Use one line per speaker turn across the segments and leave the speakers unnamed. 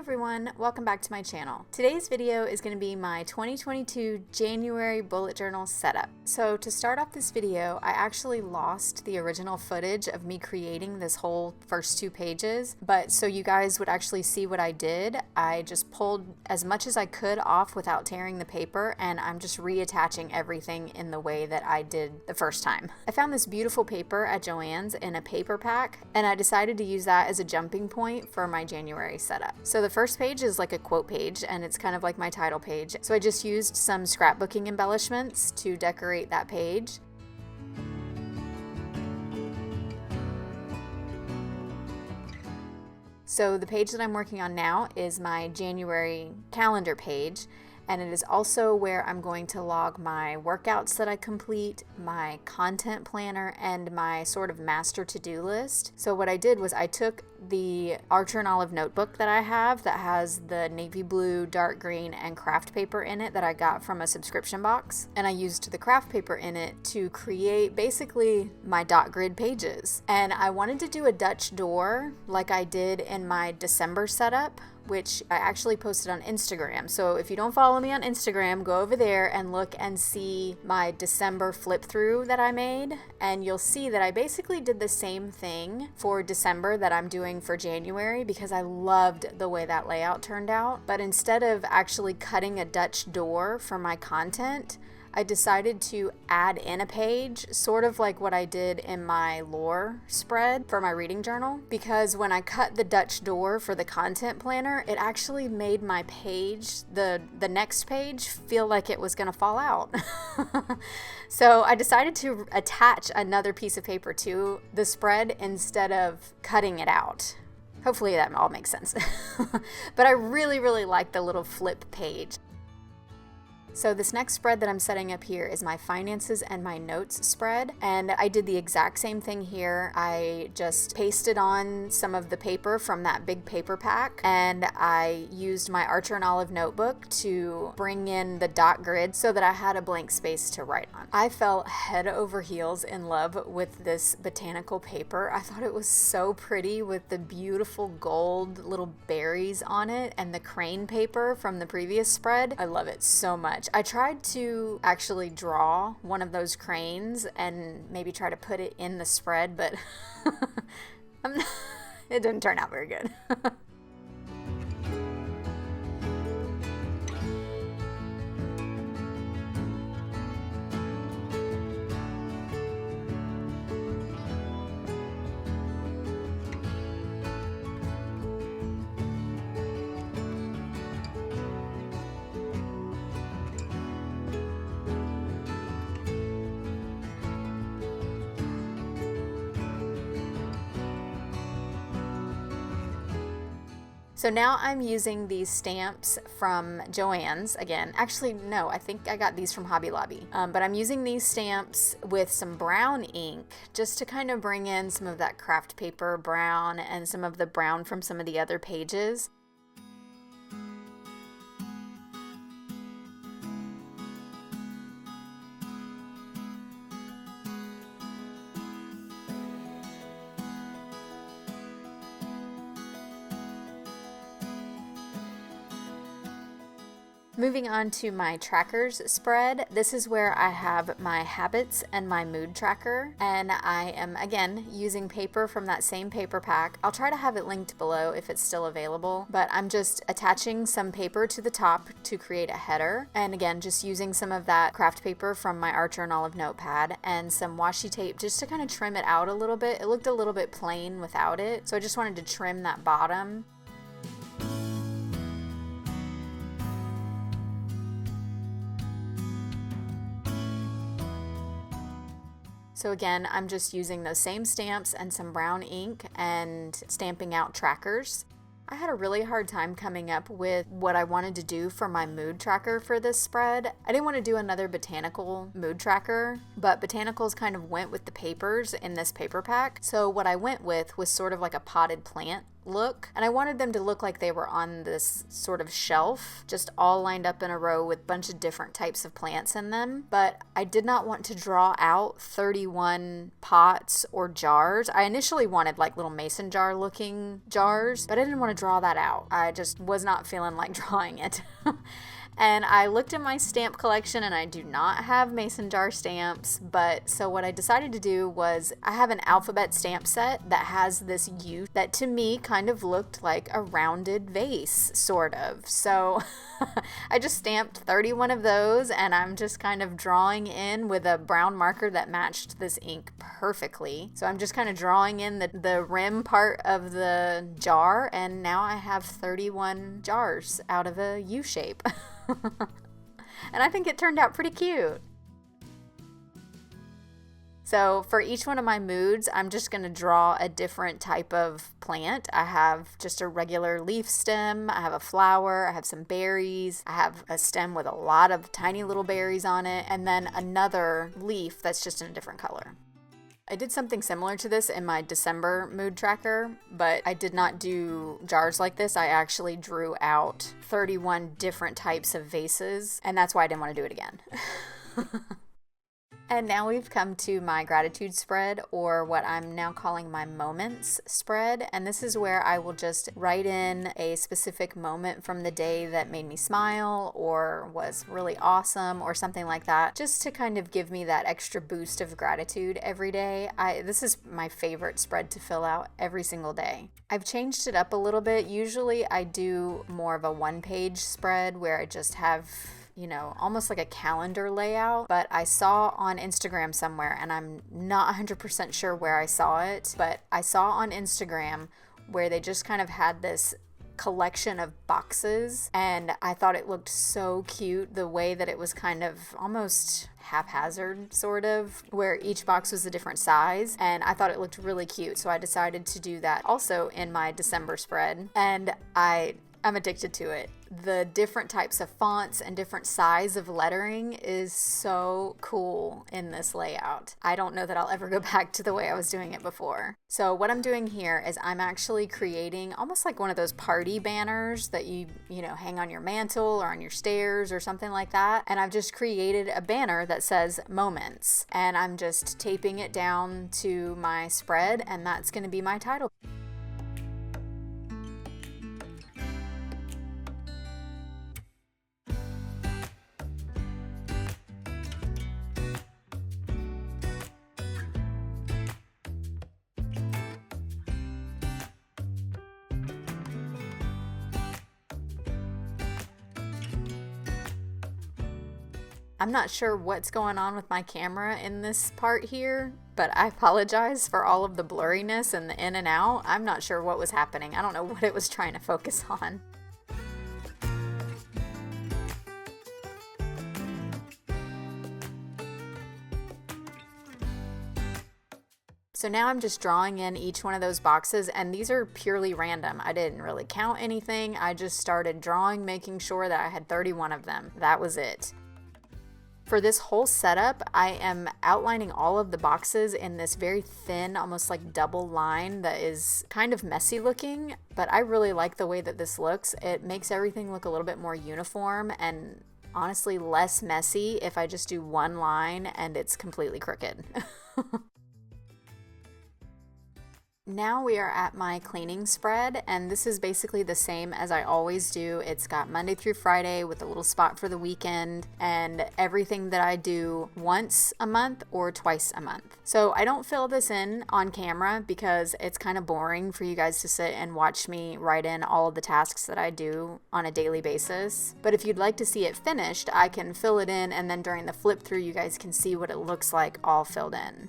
everyone, welcome back to my channel. Today's video is going to be my 2022 January bullet journal setup. So to start off this video, I actually lost the original footage of me creating this whole first 2 pages, but so you guys would actually see what I did, I just pulled as much as I could off without tearing the paper, and I'm just reattaching everything in the way that I did the first time. I found this beautiful paper at Joann's in a paper pack, and I decided to use that as a jumping point for my January setup. So the first page is like a quote page, and it's kind of like my title page. So I just used some scrapbooking embellishments to decorate that page. So the page that I'm working on now is my January calendar page, and it is also where I'm going to log my workouts that I complete, my content planner, and my sort of master to-do list. So what I did was I took the Archer and Olive notebook that I have that has the navy blue, dark green, and craft paper in it that I got from a subscription box, and I used the craft paper in it to create basically my dot grid pages. And I wanted to do a Dutch door like I did in my December setup, which I actually posted on Instagram. So if you don't follow me on Instagram, go over there and look and see my December flip through that I made, and you'll see that I basically did the same thing for December that I'm doing for January because I loved the way that layout turned out. But instead of actually cutting a Dutch door for my content, I decided to add in a page, sort of like what I did in my lore spread for my reading journal, because when I cut the Dutch door for the content planner, it actually made my page, the next page, feel like it was gonna fall out. So I decided to attach another piece of paper to the spread instead of cutting it out. Hopefully that all makes sense. But I really like the little flip page. So this next spread that I'm setting up here is my finances and my notes spread, and I did the exact same thing here. I just pasted on some of the paper from that big paper pack, and I used my Archer and Olive notebook to bring in the dot grid so that I had a blank space to write on. I fell head over heels in love with this botanical paper. I thought it was so pretty with the beautiful gold little berries on it and the crane paper from the previous spread. I love it so much. I tried to actually draw one of those cranes and maybe try to put it in the spread, but it didn't turn out very good. So now I'm using these stamps from Joann's again. Actually, no, I think I got these from Hobby Lobby. But I'm using these stamps with some brown ink just to kind of bring in some of that craft paper brown and some of the brown from some of the other pages. Moving on to my trackers spread, this is where I have my habits and my mood tracker, and I am again using paper from that same paper pack. I'll try to have it linked below if it's still available, but I'm just attaching some paper to the top to create a header, and again just using some of that craft paper from my Archer and Olive notepad and some washi tape just to kind of trim it out a little bit. It looked a little bit plain without it, so I just wanted to trim that bottom. So again, I'm just using those same stamps and some brown ink and stamping out trackers. I had a really hard time coming up with what I wanted to do for my mood tracker for this spread. I didn't want to do another botanical mood tracker, but botanicals kind of went with the papers in this paper pack. So what I went with was sort of like a potted plant look, and I wanted them to look like they were on this sort of shelf, just all lined up in a row with a bunch of different types of plants in them. But I did not want to draw out 31 pots or jars. I initially wanted like little mason jar looking jars, but I didn't want to draw that out. I just was not feeling like drawing it. And I looked in my stamp collection and I do not have mason jar stamps, but so what I decided to do was I have an alphabet stamp set that has this U that to me kind of looked like a rounded vase, sort of. So I just stamped 31 of those and I'm just kind of drawing in with a brown marker that matched this ink perfectly. So I'm just kind of drawing in the rim part of the jar, and now I have 31 jars out of a U shape. And I think it turned out pretty cute. So for each one of my moods, I'm just going to draw a different type of plant. I have just a regular leaf stem, I have a flower, I have some berries, I have a stem with a lot of tiny little berries on it, and then another leaf that's just in a different color. I did something similar to this in my December mood tracker, but I did not do jars like this. I actually drew out 31 different types of vases, and that's why I didn't want to do it again. And now we've come to my gratitude spread, or what I'm now calling my moments spread. And this is where I will just write in a specific moment from the day that made me smile or was really awesome or something like that, just to kind of give me that extra boost of gratitude every day. This is my favorite spread to fill out every single day. I've changed it up a little bit. Usually I do more of a one-page spread where I just have, you know, almost like a calendar layout, but I saw on Instagram somewhere, and I'm not 100% sure where I saw it, but I saw on Instagram where they just kind of had this collection of boxes, and I thought it looked so cute the way that it was kind of almost haphazard, sort of, where each box was a different size, and I thought it looked really cute, so I decided to do that also in my December spread, and I'm addicted to it. The different types of fonts and different size of lettering is so cool in this layout. I don't know that I'll ever go back to the way I was doing it before. So what I'm doing here is I'm actually creating almost like one of those party banners that you hang on your mantle or on your stairs or something like that. And I've just created a banner that says moments, and I'm just taping it down to my spread, and that's going to be my title. I'm not sure what's going on with my camera in this part here, but I apologize for all of the blurriness and the in and out. I'm not sure what was happening. I don't know what it was trying to focus on. So now I'm just drawing in each one of those boxes, and these are purely random. I didn't really count anything. I just started drawing, making sure that I had 31 of them. That was it. For this whole setup, I am outlining all of the boxes in this very thin, almost like double line that is kind of messy looking, but I really like the way that this looks. It makes everything look a little bit more uniform and honestly less messy if I just do one line and it's completely crooked. Now we are at my cleaning spread, and this is basically the same as I always do. It's got Monday through Friday with a little spot for the weekend, and everything that I do once a month or twice a month. So I don't fill this in on camera because it's kind of boring for you guys to sit and watch me write in all of the tasks that I do on a daily basis. But if you'd like to see it finished, I can fill it in, and then during the flip through you guys can see what it looks like all filled in.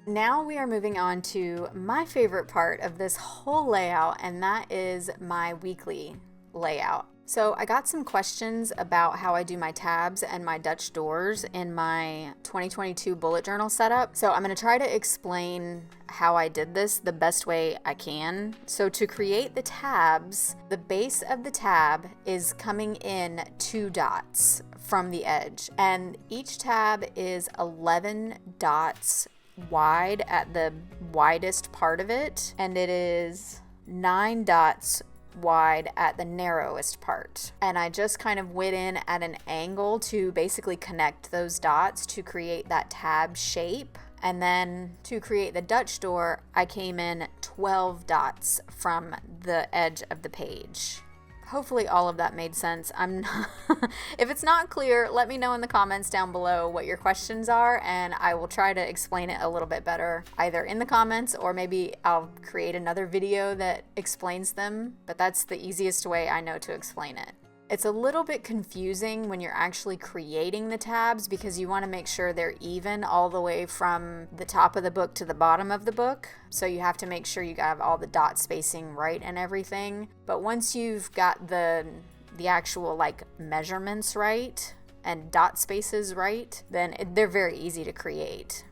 Now we are moving on to my favorite part of this whole layout, and that is my weekly layout. So I got some questions about how I do my tabs and my Dutch doors in my 2022 bullet journal setup. So I'm going to try to explain how I did this the best way I can. So to create the tabs, the base of the tab is coming in 2 dots from the edge, and each tab is 11 dots wide at the widest part of it, and it is 9 dots wide at the narrowest part. And I just kind of went in at an angle to basically connect those dots to create that tab shape. And then to create the Dutch door, I came in 12 dots from the edge of the page. Hopefully all of that made sense. If it's not clear, let me know in the comments down below what your questions are, and I will try to explain it a little bit better, either in the comments or maybe I'll create another video that explains them, but that's the easiest way I know to explain it. It's a little bit confusing when you're actually creating the tabs because you want to make sure they're even all the way from the top of the book to the bottom of the book. So you have to make sure you have all the dot spacing right and everything. But once you've got the actual like measurements right and dot spaces right, then they're very easy to create.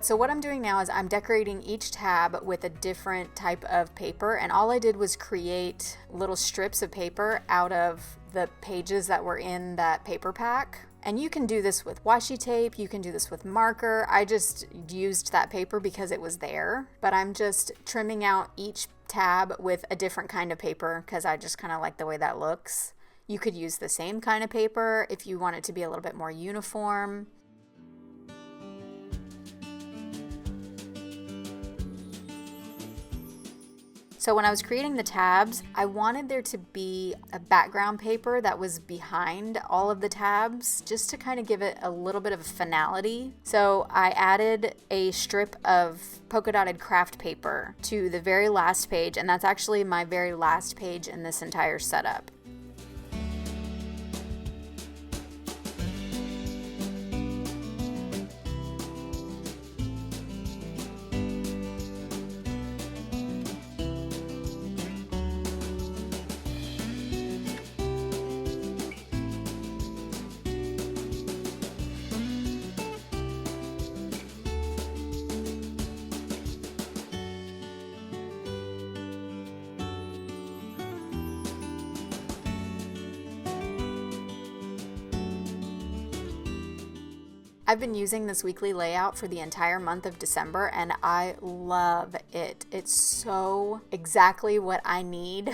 So what I'm doing now is I'm decorating each tab with a different type of paper, and all I did was create little strips of paper out of the pages that were in that paper pack. And you can do this with washi tape, you can do this with marker. I just used that paper because it was there, but I'm just trimming out each tab with a different kind of paper because I just kind of like the way that looks. You could use the same kind of paper if you want it to be a little bit more uniform. So when I was creating the tabs, I wanted there to be a background paper that was behind all of the tabs just to kind of give it a little bit of a finality. So I added a strip of polka dotted craft paper to the very last page, and that's actually my very last page in this entire setup. I've been using this weekly layout for the entire month of December, and I love it. It's so exactly what I need.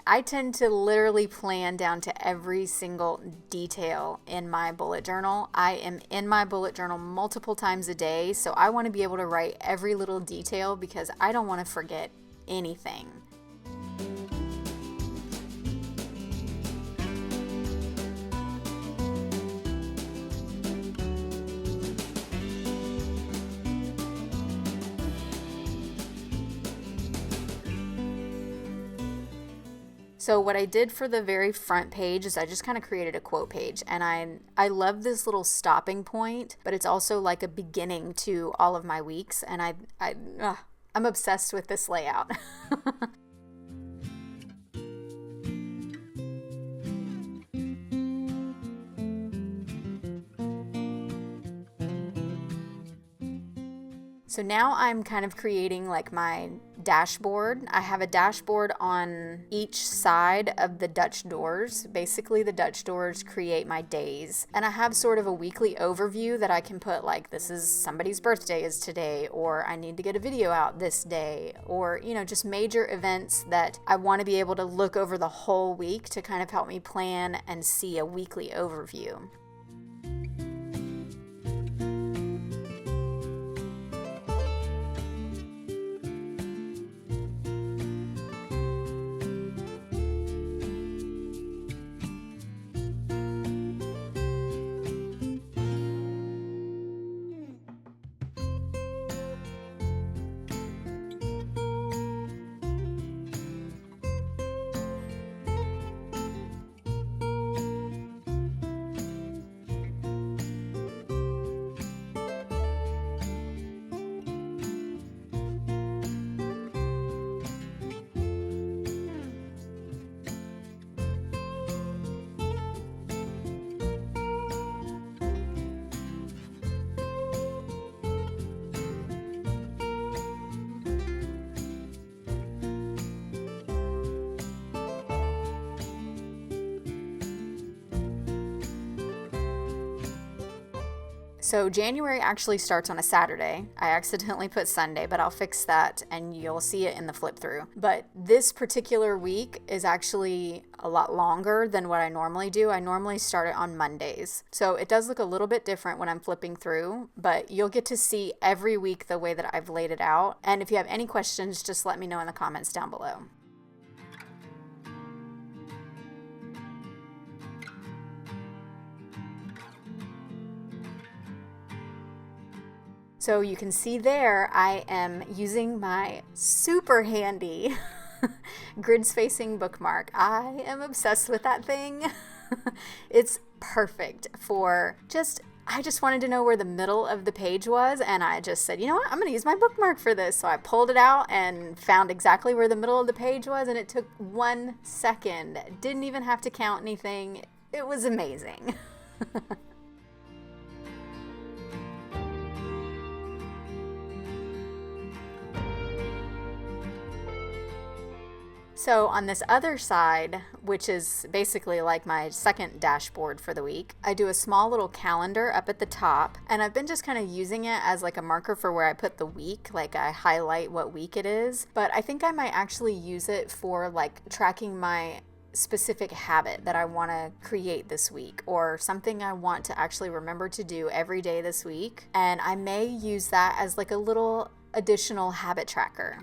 I tend to literally plan down to every single detail in my bullet journal. I am in my bullet journal multiple times a day, so I want to be able to write every little detail because I don't want to forget anything. So what I did for the very front page is I just kind of created a quote page, and I love this little stopping point, but it's also like a beginning to all of my weeks, and I'm obsessed with this layout. So now I'm kind of creating like my dashboard. I have a dashboard on each side of the Dutch doors. Basically, the Dutch doors create my days. And I have sort of a weekly overview that I can put like, this is somebody's birthday is today, or I need to get a video out this day, or, you know, just major events that I want to be able to look over the whole week to kind of help me plan and see a weekly overview. So January actually starts on a Saturday. I accidentally put Sunday, but I'll fix that and you'll see it in the flip through. But this particular week is actually a lot longer than what I normally do. I normally start it on Mondays. So it does look a little bit different when I'm flipping through, but you'll get to see every week the way that I've laid it out. And if you have any questions, just let me know in the comments down below. So you can see there, I am using my super handy grid spacing bookmark. I am obsessed with that thing. It's perfect for I just wanted to know where the middle of the page was, and I just said, you know what, I'm gonna use my bookmark for this. So I pulled it out and found exactly where the middle of the page was, and it took 1 second. Didn't even have to count anything. It was amazing. So on this other side, which is basically like my second dashboard for the week, I do a small little calendar up at the top, and I've been just kind of using it as like a marker for where I put the week, like I highlight what week it is, but I think I might actually use it for like tracking my specific habit that I want to create this week, or something I want to actually remember to do every day this week, and I may use that as like a little additional habit tracker.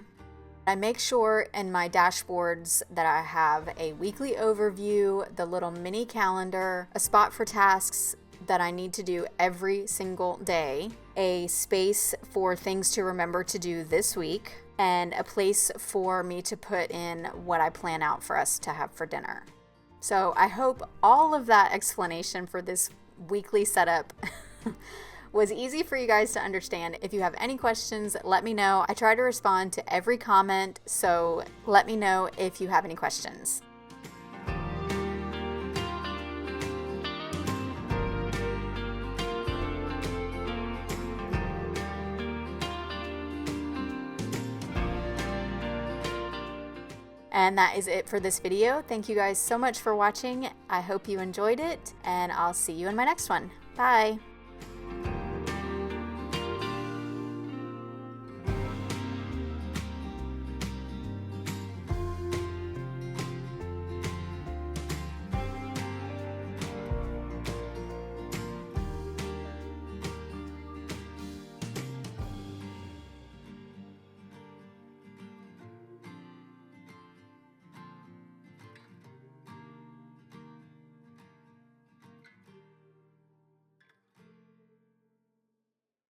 I make sure in my dashboards that I have a weekly overview, the little mini calendar, a spot for tasks that I need to do every single day, a space for things to remember to do this week, and a place for me to put in what I plan out for us to have for dinner. So I hope all of that explanation for this weekly setup was easy for you guys to understand. If you have any questions, let me know. I try to respond to every comment, so let me know if you have any questions. And that is it for this video. Thank you guys so much for watching. I hope you enjoyed it, and I'll see you in my next one. Bye.